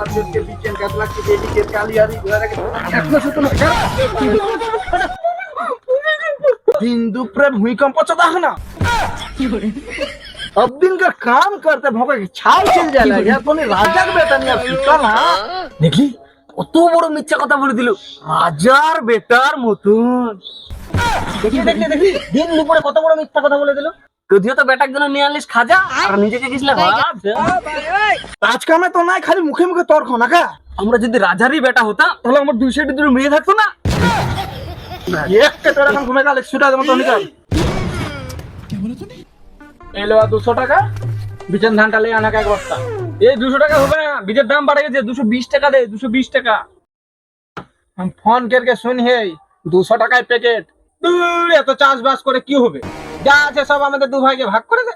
আজকে বিচেন কাতলা কি এদিকে কালিয়ারি ঘরে এখনো শুতো না दिन दुपरे भूकंप चौथा है ना अब दिन का काम करते भोंका की छाल चल जाला यार तूने राजा के बेटा नहीं सुता ना देखली কত বড় মিথ্যা কথা বলে দিল রাজার বেটার মতন দেখি দেখি দেখি দিন দুপুরে কত বড় মিথ্যা কথা বলে দিল যদিও তো বেটার জন্য নিয়ে আনলিস খাজা আর নিজেকে কিসলে আজকে তো নাই খালি মুখে মুখে তর্ক না কা আমরা যদি রাজারই বেটা হতাম তাহলে আমার 200 টি মেয়ে থাকতো না एक के तेरा काम घूमेगा लेक्सुटा जमा तो निकाल এলো 200 টাকা বিচন ধানটা লই আনা কা এক বস্তা এই 200 টাকা হবে না বীজের দাম বেড়ে গেছে 220 টাকা দে 220 টাকা हम फोन करके सुन हे 200 টাকায় প্যাকেট দূর এত চাষবাস করে কি হবে যা আছে সব আমাদের দু ভাইকে ভাগ করে দে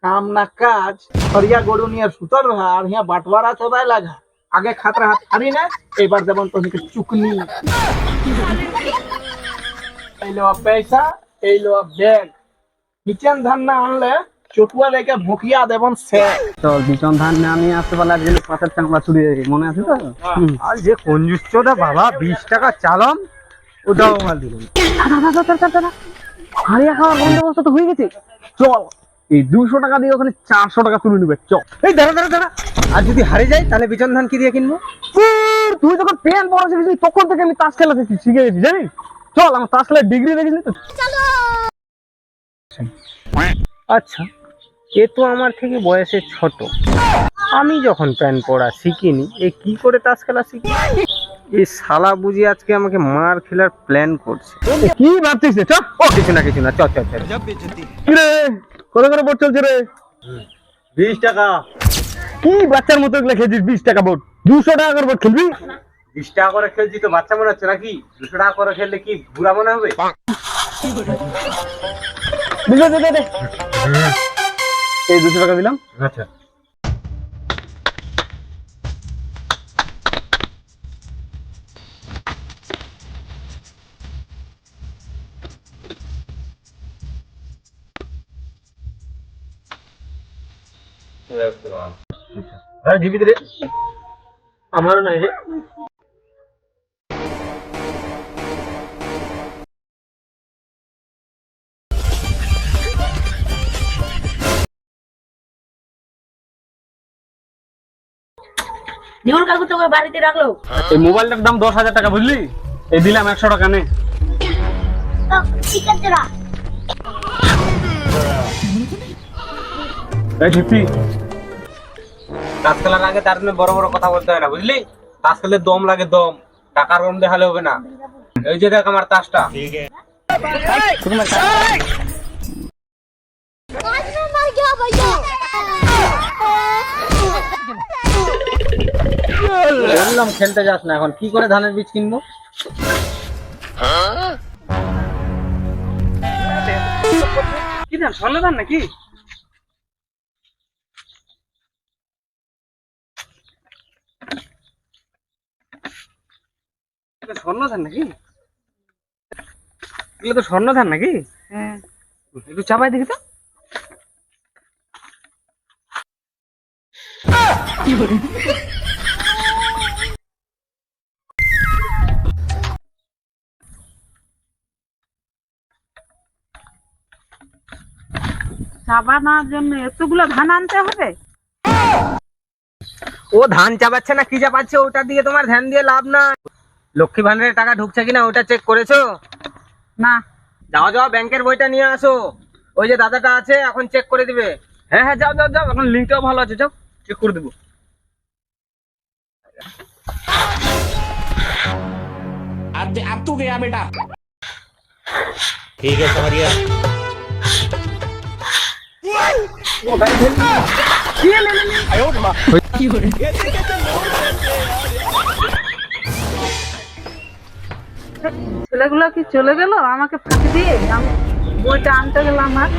काम ना काज हरिया গরু নিয়ে সুতর রহা আর ইয়া বাটওয়ারা চোদায় লাগা आगे खातरा हाथ हारी ना एक बार जब तो निकल चुकनी एलो पैसा एलो बैग बिचन धान ना आनले चटुआ लेके भोकिया देबन से তো বিচন ধান না আমি আসতে পারলে আজকে পাতের চাংলা চুরি মনে আছে তো আর যে কঞ্জুসটা বাবা 20 টাকা চালাম ওটাও মাল দিল দাদা হারিয়া খাওয়ার বন্দোবস্ত তো হয়ে গেছে চল এই 200 টাকা দিয়ে ওখানে 400 টাকা তুলে নিবে চল এই দাঁড়া আর যদি হারে যায় তাহলে বিচন ধান কি দিয়ে কিনবো তুই যখন পেন পড়াছিস তখন থেকে আমি তাস খেলা শিখে গেছি জানিস চল আমার তাস খেলার ডিগ্রি দেখেছিস তো চলো আচ্ছা এ তো আমার থেকে বয়সে ছোট আমি যখন প্যান পড়া শিখিনি এ কি করে তাস খেলা শিখি এই শালা বুঝি আজকে আমাকে মার খেলার প্ল্যান করছে কি ভাবছিস চ ও কিছু না চল রে কত করে বোর্ড চলছে রে 20 টাকা কি বাচ্চার মতো এগুলা খেলছিস 20 টাকা বোর্ড 200 টাকা করে বোর্ড খেলবি 20 টাকা করে খেলছি তো বাচ্চা মনে হচ্ছে নাকি 200 টাকা করে খেললে কি বুড়া মনে হবে দে এই 200 টাকা দিলাম আচ্ছা হ্যাঁ জীবিত রে আমারও নাই রে নিউল কাকু তোকে বাড়িতে রাখলো এই মোবাইলটার দাম 10,000 টাকা বুঝলি এই দিলাম 100 টাকা নে তো ঠিক আছে রা এই ঠিপি তাস খেলার আগে তার জন্য বড় বড় কথা বলতে হয় না বুঝলি তাস খেলে দম লাগে দম টাকার গরম দেখালে হবে না এই যে দেখ আমার তাসটা বললাম খেলতে যাস না এখন কি করে ধানের বীজ কিনবো কি ধান স্বর্ণ ধান নাকি স্বর্ণ ধান নাকি এগুলো তো স্বর্ণ ধান নাকি হ্যাঁ একটু চাপাই দেখি তো চাবানোর জন্য এতগুলো ধান আনতে হবে ও ধান চাপাচ্ছে না কি চাপাচ্ছে ওটা দিয়ে তোমার ধ্যান দিয়ে লাভ না লক্ষ্মী ভান্ডারের টাকা ঢুকছে কিনা ওটা চেক করেছো না যাও ব্যাংকের বইটা নিয়ে আসো ওই যে দাদাটা আছে এখন চেক করে দিবে হ্যাঁ যাও এখন লিঙ্কটাও ভালো আছে যাও চেক করে দেবো अब तू गया बेटा ठीक है समझिए ছেলেগুলো কি চলে গেল আমাকে ফাঁকি দিয়ে আমি বইটা আনতে গেলাম আর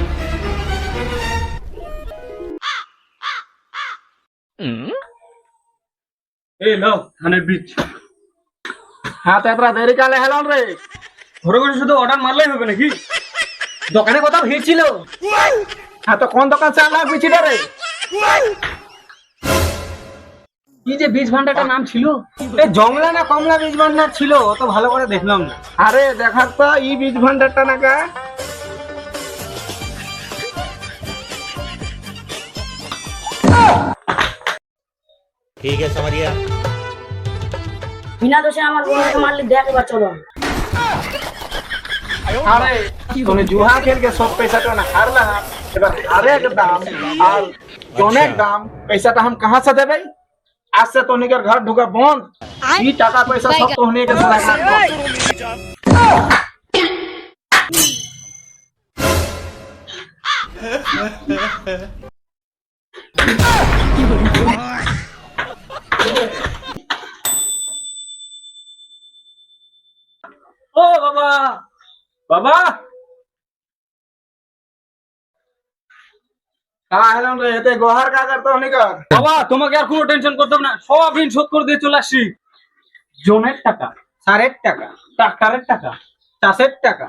এই নাও ধানের বীজ হ্যাঁ তো এতটা দেরি কালে হেলাম রে ঘরে ঘরে শুধু অর্ডার মারলেই হবে নাকি দোকানে কোথাও ভিড় ছিল হ্যাঁ তো কোন দোকান সে আনলা বিচিটা রে কি যে বীজ ভান্ডারটা নাম ছিল? এই জংলা না কমলা বীজ ভান্ডার ছিল, অত ভালো করে দেখলাম না। আরে দেখার তো ই বীজ ভান্ডারটা না কা। ठीक है समझ गया বিনা দোষে আমার বোনকে মারলে দেখ এবার চলো। আরে তুমি জুয়া খেল के सब पैसा तो ना हारला ना, এবার হারে के दाम আর অনেক দাম, पैसाটা हम कहां से देबे? आज से तो निकर घर ढुका बंद, ई टाका पैसा सब तो होने के साला ও বাবা, বাবা कहां हेलन रे एते गोहर का करतो निकर। বাবা, তোমাকে আর কোনো টেনশন করতে হবে না, সব ঋণ শোধ করে দিয়ে চলে আসছি। জনের টাকা, सारे टाका, ট্রাক্টরের টাকা, चाষের টাকা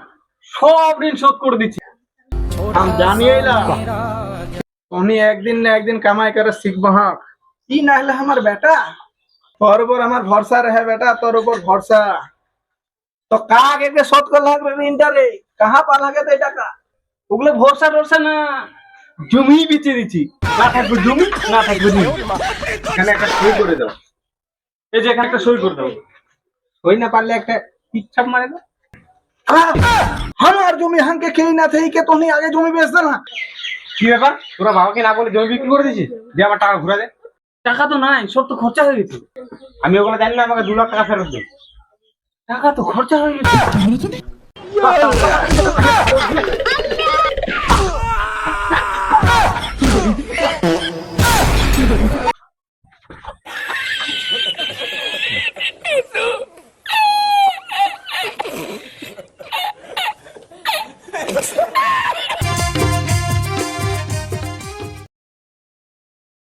সব ঋণ শোধ করে দিচ্ছি। हम जानिए ला उन्हीं एक दिन न एक दिन कमाई करे सीखबो हाँ। ई नाहले हमार बेटा, तोर ऊपर हमार भरोसा रहे बेटा, तोर ऊपर भरोसा। तो का आगे के शोध कर लाग रे इंटर रे, कहां पा लागे ते टाका? ওগুলো ভরসা টরসা না, জমি বেচে দিচ্ছি। না থাকবে জমি, না থাকবে জমি। এখানে একটা সই করে দাও। এই যে এখানে একটা সই করে দাও। সই না পারলে একটা টিকছাপ মারে দাও। हमार जमी हम के खेई ना थे के तो नहीं आगे जमी बेच देना। কি ব্যাপার, তোরা বাবাকে না বলে জমি বিক্রি করে দিয়েছিস? যে আমার টাকা ঘুরে দে। টাকা তো নাই, সব তো খরচা হয়ে গেছে। আমি ওগুলো জানি না, আমাকে 2 লাখ টাকা ফেরত দে। টাকা তো খরচা হয়ে গেছে।